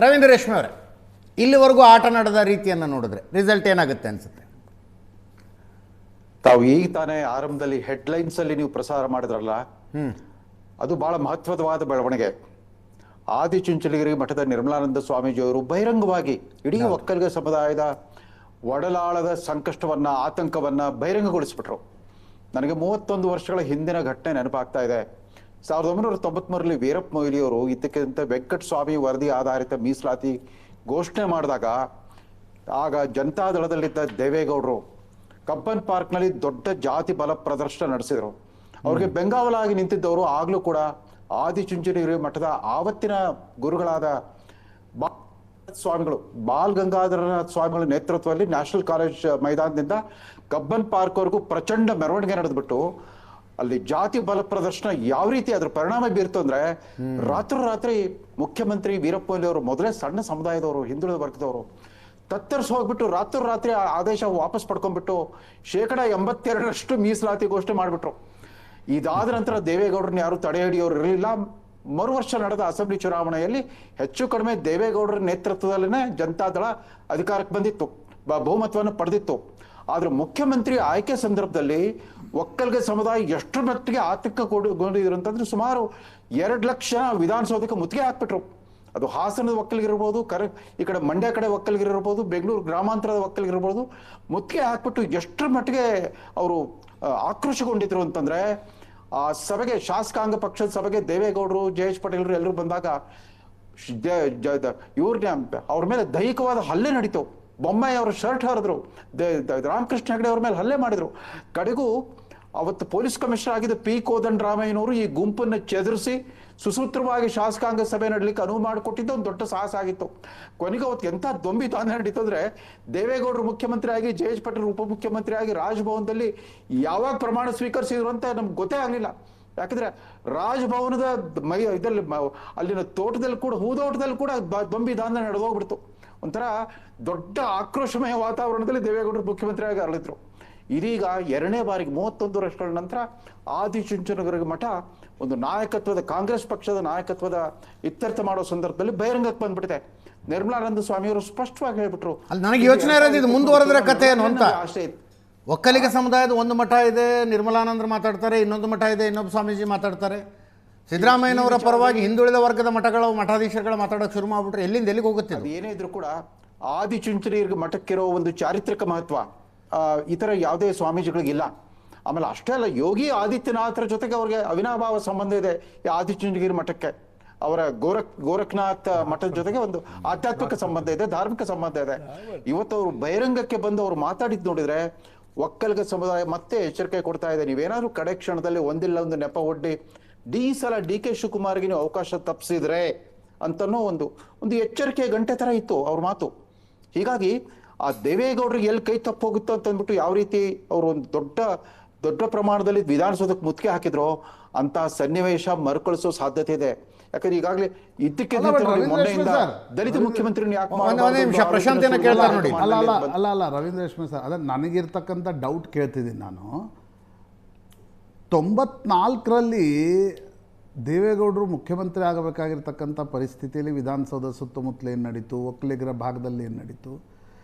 ರವೀಂದ್ರ ರೇಷ್ಮೆ ಅವರೇ, ಇಲ್ಲಿವರೆಗೂ ಆಟ ನಡೆದ ರೀತಿಯನ್ನು ನೋಡಿದ್ರೆ ರಿಸಲ್ಟ್ ಏನಾಗುತ್ತೆ ಅನ್ಸುತ್ತೆ? ತಾವು ಈಗ ತಾನೇ ಆರಂಭದಲ್ಲಿ ಹೆಡ್ಲೈನ್ಸ್ ಅಲ್ಲಿ ನೀವು ಪ್ರಸಾರ ಮಾಡಿದ್ರಲ್ಲ, ಅದು ಬಹಳ ಮಹತ್ವದವಾದ ಬೆಳವಣಿಗೆ. ಆದಿಚುಂಚನಗಿರಿ ಮಠದ ನಿರ್ಮಲಾನಂದ ಸ್ವಾಮೀಜಿಯವರು ಬಹಿರಂಗವಾಗಿ ಇಡೀ ಒಕ್ಕಲಿಗ ಸಮುದಾಯದ ಒಡಲಾಳದ ಸಂಕಷ್ಟವನ್ನ, ಆತಂಕವನ್ನ ಬಹಿರಂಗಗೊಳಿಸ್ಬಿಟ್ರು. ನನಗೆ 31 ವರ್ಷಗಳ ಹಿಂದಿನ ಘಟನೆ ನೆನಪಾಗ್ತಾ ಇದೆ. 1993ರಲ್ಲಿ ವೀರಪ್ಪ ಮೊಯ್ಲಿಯವರು ಇದಕ್ಕಿಂತ ವೆಂಕಟಸ್ವಾಮಿ ವರದಿ ಆಧಾರಿತ ಮೀಸಲಾತಿ ಘೋಷಣೆ ಮಾಡಿದಾಗ, ಆಗ ಜನತಾದಳದಲ್ಲಿದ್ದ ದೇವೇಗೌಡರು ಕಬ್ಬನ್ ಪಾರ್ಕ್ನಲ್ಲಿ ದೊಡ್ಡ ಜಾತಿ ಬಲ ಪ್ರದರ್ಶನ ನಡೆಸಿದರು. ಅವ್ರಿಗೆ ಬೆಂಗಾವಲಾಗಿ ನಿಂತಿದ್ದವರು ಆಗ್ಲೂ ಕೂಡ ಆದಿಚುಂಚನಗಿರಿ ಮಠದ ಆವತ್ತಿನ ಗುರುಗಳಾದ ಸ್ವಾಮಿಗಳು, ಬಾಲ್ ಗಂಗಾಧರನಾಥ ಸ್ವಾಮಿಗಳ ನೇತೃತ್ವದಲ್ಲಿ ನ್ಯಾಷನಲ್ ಕಾಲೇಜ್ ಮೈದಾನದಿಂದ ಕಬ್ಬನ್ ಪಾರ್ಕ್ ವರೆಗೂ ಪ್ರಚಂಡ ಮೆರವಣಿಗೆ ನಡೆದ್ಬಿಟ್ಟು ಅಲ್ಲಿ ಜಾತಿ ಬಲ ಪ್ರದರ್ಶನ ಯಾವ ರೀತಿ ಅದ್ರ ಪರಿಣಾಮ ಬೀರ್ತು ಅಂದ್ರೆ, ರಾತ್ರಿ ಮುಖ್ಯಮಂತ್ರಿ ವೀರಪ್ಪ ಮೊಯ್ಲಿ ಅವರು, ಮೊದಲೇ ಸಣ್ಣ ಸಮುದಾಯದವರು, ಹಿಂದುಳಿದ ವರ್ಗದವರು, ತತ್ತರಿಸಿ ಹೋಗ್ಬಿಟ್ಟು ರಾತ್ರಿ ಆದೇಶ ವಾಪಸ್ ಪಡ್ಕೊಂಡ್ಬಿಟ್ಟು 82% ಮೀಸಲಾತಿ ಘೋಷಣೆ ಮಾಡ್ಬಿಟ್ರು. ಇದಾದ ನಂತರ ದೇವೇಗೌಡರನ್ನ ಯಾರು ತಡೆ ಹಿಡಿಯೋರು ಇರಲಿಲ್ಲ. ಮರು ವರ್ಷ ನಡೆದ ಅಸೆಂಬ್ಲಿ ಚುನಾವಣೆಯಲ್ಲಿ ಹೆಚ್ಚು ಕಡಿಮೆ ದೇವೇಗೌಡರ ನೇತೃತ್ವದಲ್ಲೇ ಜನತಾದಳ ಅಧಿಕಾರಕ್ಕೆ ಬಂದಿತ್ತು, ಬಹುಮತವನ್ನು ಪಡೆದಿತ್ತು. ಆದ್ರೆ ಮುಖ್ಯಮಂತ್ರಿ ಆಯ್ಕೆ ಸಂದರ್ಭದಲ್ಲಿ ಒಕ್ಕಲಿಗ ಸಮುದಾಯ ಎಷ್ಟರ ಮಟ್ಟಿಗೆ ಆತಂಕಗೊಂಡಿದ್ರು ಅಂತಂದ್ರೆ, ಸುಮಾರು 2 ಲಕ್ಷ ವಿಧಾನಸೌಧಕ್ಕೆ ಮುತ್ತಿಗೆ ಹಾಕ್ಬಿಟ್ರು. ಅದು ಹಾಸನದ ಒಕ್ಕಲಿಗರಿರ್ಬೋದು, ಈ ಕಡೆ ಮಂಡ್ಯ ಕಡೆ ಒಕ್ಕಲಿಗರಿರ್ಬೋದು, ಬೆಂಗಳೂರು ಗ್ರಾಮಾಂತರದ ಒಕ್ಕಲಿಗರಿರ್ಬೋದು, ಮುತ್ತಿಗೆ ಹಾಕ್ಬಿಟ್ಟು ಎಷ್ಟರ ಮಟ್ಟಿಗೆ ಅವರು ಆಕ್ರೋಶಗೊಂಡಿದ್ರು ಅಂತಂದ್ರೆ, ಆ ಸಭೆಗೆ, ಶಾಸಕಾಂಗ ಪಕ್ಷದ ಸಭೆಗೆ ದೇವೇಗೌಡರು, ಜಯೇಶ್ ಪಟೇಲ್ರು ಎಲ್ಲರೂ ಬಂದಾಗ ಇವ್ರನ್ನ ಅವ್ರ ಮೇಲೆ ದೈಹಿಕವಾದ ಹಲ್ಲೆ ನಡೀತು. ಬೊಮ್ಮಾಯಿ ಅವರ ಶರ್ಟ್ ಹರಿದ್ರು, ರಾಮಕೃಷ್ಣ ಹೆಗಡೆ ಅವ್ರ ಮೇಲೆ ಹಲ್ಲೆ ಮಾಡಿದ್ರು. ಕಡೆಗೂ ಅವತ್ತು ಪೊಲೀಸ್ ಕಮಿಷನರ್ ಆಗಿದ್ದ ಪಿ ಕೋದಂಡರಾಮಯ್ಯನವರು ಈ ಗುಂಪನ್ನು ಚೆದರಿಸಿ ಸುಸೂತ್ರವಾಗಿ ಶಾಸಕಾಂಗ ಸಭೆ ನಡಲಿಕ್ಕೆ ಅನುವು ಮಾಡಿಕೊಟ್ಟಿದ್ದು ಒಂದು ದೊಡ್ಡ ಸಾಹಸ ಆಗಿತ್ತು. ಕೊನೆಗೆ ಅವತ್ತು ಎಂಥ ದೊಂಬಿ ತಾನೇ ನಡೀತು ಅಂದ್ರೆ, ದೇವೇಗೌಡರು ಮುಖ್ಯಮಂತ್ರಿ ಆಗಿ, ಜಯೇಶ್ ಪಟೇಲ್ ಉಪಮುಖ್ಯಮಂತ್ರಿ ಆಗಿ ರಾಜಭವನದಲ್ಲಿ ಯಾವಾಗ ಪ್ರಮಾಣ ಸ್ವೀಕರಿಸಿದ್ರು ಅಂತ ನಮ್ಗೆ ಗೊತ್ತೇ ಆಗ್ಲಿಲ್ಲ. ಯಾಕಂದ್ರೆ ರಾಜಭವನದ ಇದರಲ್ಲಿ, ಅಲ್ಲಿನ ತೋಟದಲ್ಲಿ ಕೂಡ, ಹೂದೋಟದಲ್ಲಿ ಕೂಡ ದೊಂಬಿ ದಾಂಧಲೆ ನಡೆದೋಗ್ಬಿಡ್ತು. ಒಂಥರ ದೊಡ್ಡ ಆಕ್ರೋಶಮಯ ವಾತಾವರಣದಲ್ಲಿ ದೇವೇಗೌಡರು ಮುಖ್ಯಮಂತ್ರಿ ಆಗಿ ಅರಳಿದ್ರು. ಇದೀಗ 2ನೇ ಬಾರಿಗೆ 31 ವರ್ಷಗಳ ನಂತರ ಆದಿಚುಂಚನಗಿರಿ ಮಠ ಒಂದು ನಾಯಕತ್ವದ, ಕಾಂಗ್ರೆಸ್ ಪಕ್ಷದ ನಾಯಕತ್ವದ ಇತ್ಯರ್ಥ ಮಾಡೋ ಸಂದರ್ಭದಲ್ಲಿ ಬಹಿರಂಗಕ್ಕೆ ಬಂದ್ಬಿಟ್ಟಿದೆ. ನಿರ್ಮಲಾನಂದ ಸ್ವಾಮಿಯವರು ಸ್ಪಷ್ಟವಾಗಿ ಹೇಳ್ಬಿಟ್ರು. ಅಲ್ಲಿ ನನಗೆ ಯೋಚನೆ ಇರೋದು, ಇದು ಮುಂದುವರೆದ್ರೆ ಕಥೆ ಏನು ಅಂತ. ಒಕ್ಕಲಿಗ ಸಮುದಾಯದ ಒಂದು ಮಠ ಇದೆ, ನಿರ್ಮಲಾನಂದರು ಮಾತಾಡ್ತಾರೆ, ಇನ್ನೊಂದು ಮಠ ಇದೆ, ಇನ್ನೊಬ್ಬ ಸ್ವಾಮೀಜಿ ಮಾತಾಡ್ತಾರೆ. ಸಿದ್ದರಾಮಯ್ಯನವರ ಪರವಾಗಿ ಹಿಂದುಳಿದ ವರ್ಗದ ಮಠಗಳು, ಮಠಾಧೀಶರುಗಳು ಮಾತಾಡೋಕೆ ಶುರು ಮಾಡ್ಬಿಟ್ರೆ ಎಲ್ಲಿಂದ ಎಲ್ಲಿಗೆ ಹೋಗುತ್ತೆ? ಏನೇ ಇದ್ರು ಕೂಡ ಆದಿಚುಂಚನಗಿರಿ ಮಠಕ್ಕಿರೋ ಒಂದು ಚಾರಿತ್ರಿಕ ಮಹತ್ವ ಇತರ ಯಾವುದೇ ಸ್ವಾಮೀಜಿಗಳಿಗಿಲ್ಲ. ಆಮೇಲೆ ಅಷ್ಟೇ ಅಲ್ಲ, ಯೋಗಿ ಆದಿತ್ಯನಾಥರ ಜೊತೆಗೆ ಅವ್ರಿಗೆ ಅವಿನಾಭಾವ ಸಂಬಂಧ ಇದೆ ಈ ಆದಿಚುಂಚನಗಿರಿ ಮಠಕ್ಕೆ. ಅವರ ಗೋರಖನಾಥ್ ಮಠದ ಜೊತೆಗೆ ಒಂದು ಆಧ್ಯಾತ್ಮಿಕ ಸಂಬಂಧ ಇದೆ, ಧಾರ್ಮಿಕ ಸಂಬಂಧ ಇದೆ. ಇವತ್ತು ಅವರು ಬಹಿರಂಗಕ್ಕೆ ಬಂದು ಅವ್ರು ಮಾತಾಡಿದ್ ನೋಡಿದ್ರೆ, ಒಕ್ಕಲಿಗ ಸಮುದಾಯ ಮತ್ತೆ ಎಚ್ಚರಿಕೆ ಕೊಡ್ತಾ ಇದೆ. ನೀವೇನಾದ್ರೂ ಕಡೆ ಕ್ಷಣದಲ್ಲಿ ಒಂದಿಲ್ಲ ಒಂದು ನೆಪ ಒಡ್ಡಿ ಈ ಸಲ ಡಿ.ಕೆ. ಶಿವಕುಮಾರ್ಗೆ ನೀವು ಅವಕಾಶ ತಪ್ಪಿಸಿದ್ರೆ ಅಂತನೋ ಒಂದು ಎಚ್ಚರಿಕೆ ಗಂಟೆ ತರ ಇತ್ತು ಅವ್ರ ಮಾತು. ಹೀಗಾಗಿ ಆ ದೇವೇಗೌಡರಿಗೆ ಎಲ್ಲಿ ಕೈ ತಪ್ಪು ಹೋಗುತ್ತೋ ಅಂತ ಅಂದ್ಬಿಟ್ಟು ಯಾವ ರೀತಿ ಅವರು ಒಂದು ದೊಡ್ಡ ಪ್ರಮಾಣದಲ್ಲಿ ವಿಧಾನಸೌಧಕ್ಕೆ ಮುತ್ತಿಗೆ ಹಾಕಿದ್ರು, ಅಂತ ಸನ್ನಿವೇಶ ಮರುಕಳಿಸೋ ಸಾಧ್ಯತೆ ಇದೆ. ಯಾಕಂದ್ರೆ ಈಗಾಗಲೇ ಇದಕ್ಕೆ ಮೊನ್ನೆಯಿಂದ ದಲಿತ ಮುಖ್ಯಮಂತ್ರಿ ಪ್ರಶಾಂತ್ ನೋಡಿ. ಅಲ್ಲ ರವೀಂದ್ರ ರೇಷ್ಮೆ ಸರ್, ಅದ ನನಗಿರ್ತಕ್ಕಂಥ ಡೌಟ್ ಕೇಳ್ತಿದ್ದೀನಿ ನಾನು. 94ರಲ್ಲಿ ದೇವೇಗೌಡರು ಮುಖ್ಯಮಂತ್ರಿ ಆಗಬೇಕಾಗಿರ್ತಕ್ಕಂಥ ಪರಿಸ್ಥಿತಿಯಲ್ಲಿ ವಿಧಾನಸೌಧ ಸುತ್ತಮುತ್ತಲು ಏನು ನಡೀತು, ಒಕ್ಕಲಿಗರ ಭಾಗದಲ್ಲಿ ಏನು ನಡೀತು,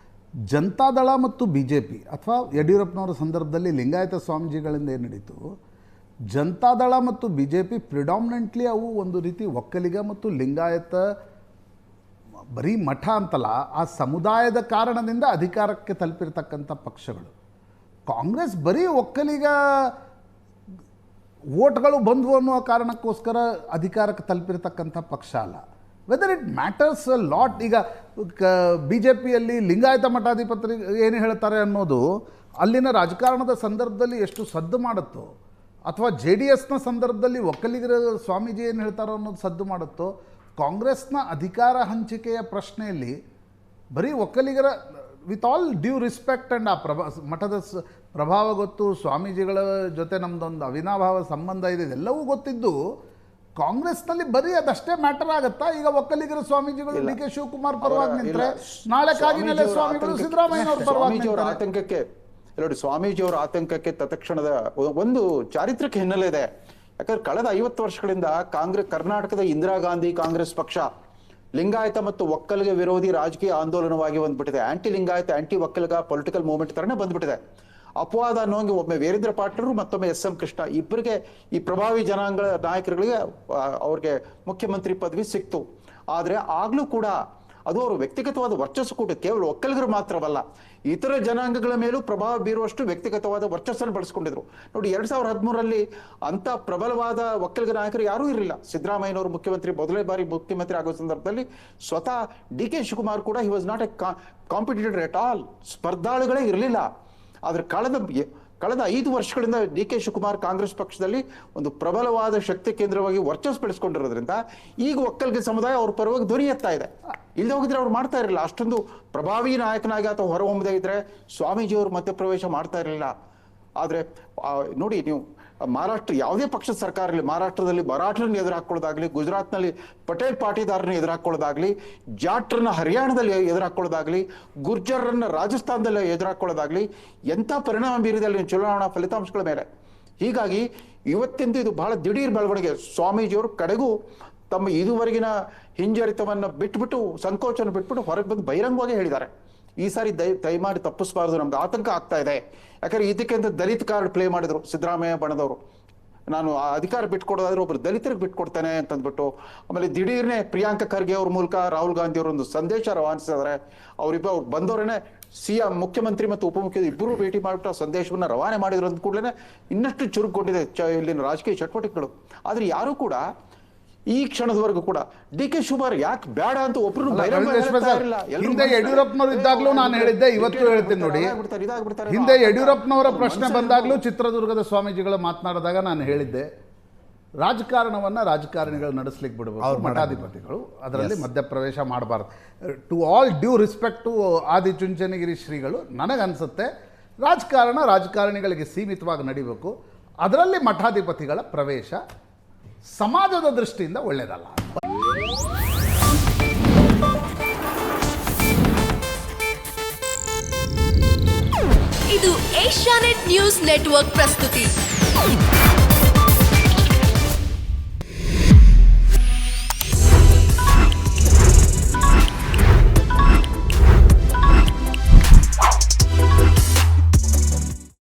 ಜನತಾದಳ ಮತ್ತು BJP ಅಥವಾ ಯಡಿಯೂರಪ್ಪನವರ ಸಂದರ್ಭದಲ್ಲಿ ಲಿಂಗಾಯತ ಸ್ವಾಮೀಜಿಗಳಿಂದ ಏನು ನಡೀತು, ಜನತಾದಳ ಮತ್ತು BJP ಪ್ರಿಡಾಮಿನೆಂಟ್ಲಿ ಅವು ಒಂದು ರೀತಿ ಒಕ್ಕಲಿಗ ಮತ್ತು ಲಿಂಗಾಯತ, ಬರೀ ಮಠ ಅಂತಲ್ಲ, ಆ ಸಮುದಾಯದ ಕಾರಣದಿಂದ ಅಧಿಕಾರಕ್ಕೆ ತಲುಪಿರ್ತಕ್ಕಂಥ ಪಕ್ಷಗಳು. ಕಾಂಗ್ರೆಸ್ ಬರೀ ಒಕ್ಕಲಿಗ ವೋಟ್ಗಳು ಬಂದವು ಅನ್ನೋ ಕಾರಣಕ್ಕೋಸ್ಕರ ಅಧಿಕಾರಕ್ಕೆ ತಲುಪಿರ್ತಕ್ಕಂಥ ಪಕ್ಷ ಅಲ್ಲ. Whether it matters a lot. ಈಗ BJPಯಲ್ಲಿ ಲಿಂಗಾಯತ ಮಠಾಧಿಪತರಿಗೆ ಏನು ಹೇಳ್ತಾರೆ ಅನ್ನೋದು ಅಲ್ಲಿನ ರಾಜಕಾರಣದ ಸಂದರ್ಭದಲ್ಲಿ ಎಷ್ಟು ಸದ್ದು ಮಾಡುತ್ತೋ, ಅಥವಾ JDSನ ಸಂದರ್ಭದಲ್ಲಿ ಒಕ್ಕಲಿಗರ ಸ್ವಾಮೀಜಿ ಏನು ಹೇಳ್ತಾರೋ ಅನ್ನೋದು ಸದ್ದು ಮಾಡುತ್ತೋ, ಕಾಂಗ್ರೆಸ್ನ ಅಧಿಕಾರ ಹಂಚಿಕೆಯ ಪ್ರಶ್ನೆಯಲ್ಲಿ ಬರೀ ಒಕ್ಕಲಿಗರ, with all due respect and ಆ ಮಠದ ಪ್ರಭಾವ ಗೊತ್ತು, ಸ್ವಾಮೀಜಿಗಳ ಜೊತೆ ನಮ್ಮದೊಂದು ಅವಿನಾಭಾವ ಸಂಬಂಧ ಇದೆ, ಇದೆಲ್ಲವೂ ಗೊತ್ತಿದ್ದು ಕಾಂಗ್ರೆಸ್ನಲ್ಲಿ ಬರೀ ಅದಷ್ಟೇ ಮ್ಯಾಟರ್ ಆಗುತ್ತಾ? ಈಗ ಒಕ್ಕಲಿಗರ ಸ್ವಾಮೀಜಿಗಳು ಡಿ.ಕೆ. ಶಿವಕುಮಾರ್ ಪರವಾಗಿ ನಿಂತರೆ, ನಾಳೆ ಕಾಗಿನೆಲೆ ಸ್ವಾಮಿಗಳು ಸಿದ್ದರಾಮಯ್ಯನವ್ರ ಪರವಾಗಿ ಆತಂಕಕ್ಕೆ ನೋಡಿ, ಸ್ವಾಮೀಜಿಯವರ ಆತಂಕಕ್ಕೆ ತತ್ಕ್ಷಣದ ಒಂದು ಚಾರಿತ್ರಿಕ ಹಿನ್ನೆಲೆ ಇದೆ. ಯಾಕಂದ್ರೆ ಕಳೆದ 50 ವರ್ಷಗಳಿಂದ ಕರ್ನಾಟಕದ ಇಂದಿರಾ ಗಾಂಧಿ ಕಾಂಗ್ರೆಸ್ ಪಕ್ಷ ಲಿಂಗಾಯತ ಮತ್ತು ಒಕ್ಕಲಿಗ ವಿರೋಧಿ ರಾಜಕೀಯ ಆಂದೋಲನವಾಗಿ ಬಂದ್ಬಿಟ್ಟಿದೆ. Anti Lingayat anti Vokkaliga political movement ತರನೇ ಬಂದ್ಬಿಟ್ಟಿದೆ. ಅಪವಾದ ಅನ್ನೋಂಗೆ ಒಮ್ಮೆ ವೀರೇಂದ್ರ ಪಾಟೀಲರು ಮತ್ತೊಮ್ಮೆ SM ಕೃಷ್ಣ ಇಬ್ಬರಿಗೆ, ಈ ಪ್ರಭಾವಿ ಜನಾಂಗ ನಾಯಕರುಗಳಿಗೆ ಅವ್ರಿಗೆ ಮುಖ್ಯಮಂತ್ರಿ ಪದವಿ ಸಿಕ್ತು. ಆದರೆ ಆಗ್ಲೂ ಕೂಡ ಅದು ಅವರು ವ್ಯಕ್ತಿಗತವಾದ ವರ್ಚಸ್ಸು ಕೂಡ ಕೇವಲ ಒಕ್ಕಲಿಗರು ಮಾತ್ರವಲ್ಲ, ಇತರ ಜನಾಂಗಗಳ ಮೇಲೂ ಪ್ರಭಾವ ಬೀರುವಷ್ಟು ವ್ಯಕ್ತಿಗತವಾದ ವರ್ಚಸ್ಸನ್ನು ಬಳಸ್ಕೊಂಡಿದ್ರು. ನೋಡಿ 2013ರಲ್ಲಿ ಅಂತ ಪ್ರಬಲವಾದ ಒಕ್ಕಲಿಗ ನಾಯಕರು ಯಾರೂ ಇರಲಿಲ್ಲ. ಸಿದ್ದರಾಮಯ್ಯನವರು ಮುಖ್ಯಮಂತ್ರಿ ಮೊದಲನೇ ಬಾರಿ ಮುಖ್ಯಮಂತ್ರಿ ಆಗೋ ಸಂದರ್ಭದಲ್ಲಿ ಸ್ವತಃ DK ಶಿವಕುಮಾರ್ ಕೂಡ he was not a competitor at all, ಸ್ಪರ್ಧಾಳುಗಳೇ ಇರಲಿಲ್ಲ. ಆದರೆ ಕಳೆದ 5 ವರ್ಷಗಳಿಂದ DK ಶಿವಕುಮಾರ್ ಕಾಂಗ್ರೆಸ್ ಪಕ್ಷದಲ್ಲಿ ಒಂದು ಪ್ರಬಲವಾದ ಶಕ್ತಿ ಕೇಂದ್ರವಾಗಿ ವರ್ಚಸ್ಸು ಬೆಳೆಸ್ಕೊಂಡಿರೋದ್ರಿಂದ ಈಗ ಒಕ್ಕಲಿಗ ಸಮುದಾಯ ಅವ್ರ ಪರವಾಗಿ ಧ್ವನಿ ಎತ್ತಾ ಇದೆ. ಇಲ್ಲದೆ ಹೋಗಿದ್ರೆ ಅವ್ರು ಮಾಡ್ತಾ ಇರಲಿಲ್ಲ. ಅಷ್ಟೊಂದು ಪ್ರಭಾವಿ ನಾಯಕನಾಗಿ ಅಥವಾ ಹೊರಹೊಮ್ಮದೇ ಇದ್ರೆ ಸ್ವಾಮೀಜಿಯವರು ಮಧ್ಯಪ್ರವೇಶ ಮಾಡ್ತಾ ಇರಲಿಲ್ಲ. ಆದರೆ ನೋಡಿ, ನೀವು ಮಹಾರಾಷ್ಟ್ರ ಯಾವುದೇ ಪಕ್ಷದ ಸರ್ಕಾರ ಇರಲಿ, ಮಹಾರಾಷ್ಟ್ರದಲ್ಲಿ ಮರಾಠರನ್ನ ಎದುರು ಹಾಕೊಳ್ಳೋದಾಗ್ಲಿ, ಗುಜರಾತ್ನಲ್ಲಿ ಪಟೇಲ್ ಪಾಟೀದಾರರನ್ನ ಎದುರು ಹಾಕೊಳ್ಳೋದಾಗ್ಲಿ, ಜಾಟ್ರನ್ನ ಹರಿಯಾಣದಲ್ಲಿ ಎದುರು ಹಾಕೊಳ್ಳೋದಾಗ್ಲಿ, ಗುರ್ಜರ್ರನ್ನ ರಾಜಸ್ಥಾನದಲ್ಲಿ ಎದುರು ಹಾಕೊಳ್ಳೋದಾಗ್ಲಿ, ಎಂಥ ಪರಿಣಾಮ ಬೀರಿದೆ ಅಲ್ಲಿ ಚುನಾವಣಾ ಫಲಿತಾಂಶಗಳ ಮೇಲೆ. ಹೀಗಾಗಿ ಇವತ್ತಿಂದು ಇದು ಬಹಳ ದಿಢೀರ್ ಬೆಳವಣಿಗೆ. ಸ್ವಾಮೀಜಿಯವರು ಕಡೆಗೂ ತಮ್ಮ ಇದುವರೆಗಿನ ಹಿಂಜರಿತವನ್ನು ಬಿಟ್ಬಿಟ್ಟು, ಸಂಕೋಚನ ಬಿಟ್ಬಿಟ್ಟು ಹೊರಗೆ ಬಂದು ಬಹಿರಂಗವಾಗಿ ಹೇಳಿದ್ದಾರೆ, ಈ ಸಾರಿ ದಯಮಾಡಿ ತಪ್ಪಿಸಬಾರ್ದು, ನಮ್ಗೆ ಆತಂಕ ಆಗ್ತಾ ಇದೆ. ಯಾಕಂದ್ರೆ ಇದಕ್ಕೆ ಅಂತ ದಲಿತ ಕಾರ್ಡ್ ಪ್ಲೇ ಮಾಡಿದ್ರು ಸಿದ್ದರಾಮಯ್ಯ ಬಣದವರು. ನಾನು ಆ ಅಧಿಕಾರ ಬಿಟ್ಕೊಡೋದಾದ್ರೆ ಒಬ್ರು ದಲಿತರಿಗೆ ಬಿಟ್ಕೊಡ್ತೇನೆ ಅಂತಂದ್ಬಿಟ್ಟು, ಆಮೇಲೆ ದಿಢೀರ್ನೆ ಪ್ರಿಯಾಂಕ ಖರ್ಗೆ ಅವ್ರ ಮೂಲಕ ರಾಹುಲ್ ಗಾಂಧಿ ಅವರು ಒಂದು ಸಂದೇಶ ರವಾನಿಸಿದ್ರೆ, ಅವ್ರು ಬಂದವರೇನೆ CM ಮುಖ್ಯಮಂತ್ರಿ ಮತ್ತು ಉಪಮುಖ್ಯಮಂತ್ರಿ ಇಬ್ಬರು ಭೇಟಿ ಮಾಡಿಬಿಟ್ಟು ಸಂದೇಶವನ್ನು ರವಾನೆ ಮಾಡಿದ್ರು ಅಂದ ಕೂಡಲೇ ಇನ್ನಷ್ಟು ಚುರುಕುಗೊಂಡಿದೆ ಇಲ್ಲಿನ ರಾಜಕೀಯ ಚಟುವಟಿಕೆಗಳು. ಆದ್ರೆ ಯಾರು ಕೂಡ ಈ ಕ್ಷಣದವರೆಗೂ ಕೂಡ DK ಶಿವಕುಮಾರ್ ಯಾಕೆ ಬೇಡ ಅಂತ ಒಬ್ರು ಹಿಂದೆ ಯಡಿಯೂರಪ್ಪನವರು ಇದ್ದಾಗಲೂ ನಾನು ಹೇಳಿದ್ದೆ, ಇವತ್ತು ಹೇಳ್ತೀನಿ ನೋಡಿ. ಹಿಂದೆ ಯಡಿಯೂರಪ್ಪನವರ ಪ್ರಶ್ನೆ ಬಂದಾಗಲೂ ಚಿತ್ರದುರ್ಗದ ಸ್ವಾಮೀಜಿಗಳು ಮಾತನಾಡಿದಾಗ ನಾನು ಹೇಳಿದ್ದೆ, ರಾಜಕಾರಣಿಗಳು ನಡೆಸ್ಲಿಕ್ಕೆ ಬಿಡಬೇಕು, ಮಠಾಧಿಪತಿಗಳು ಅದರಲ್ಲಿ ಮಧ್ಯಪ್ರವೇಶ ಮಾಡಬಾರ್ದು. To all due respect to Adichunchanagiri ಶ್ರೀಗಳು, ನನಗನ್ಸುತ್ತೆ ರಾಜಕಾರಣಿಗಳಿಗೆ ಸೀಮಿತವಾಗಿ ನಡಿಬೇಕು, ಅದರಲ್ಲಿ ಮಠಾಧಿಪತಿಗಳ ಪ್ರವೇಶ ಸಮಾಜದ ದೃಷ್ಟಿಯಿಂದ ಒಳ್ಳೆಯದಲ್ಲ. ಇದು ಏಷ್ಯಾನೆಟ್ ನ್ಯೂಸ್ ನೆಟ್ವರ್ಕ್ ಪ್ರಸ್ತುತಿ.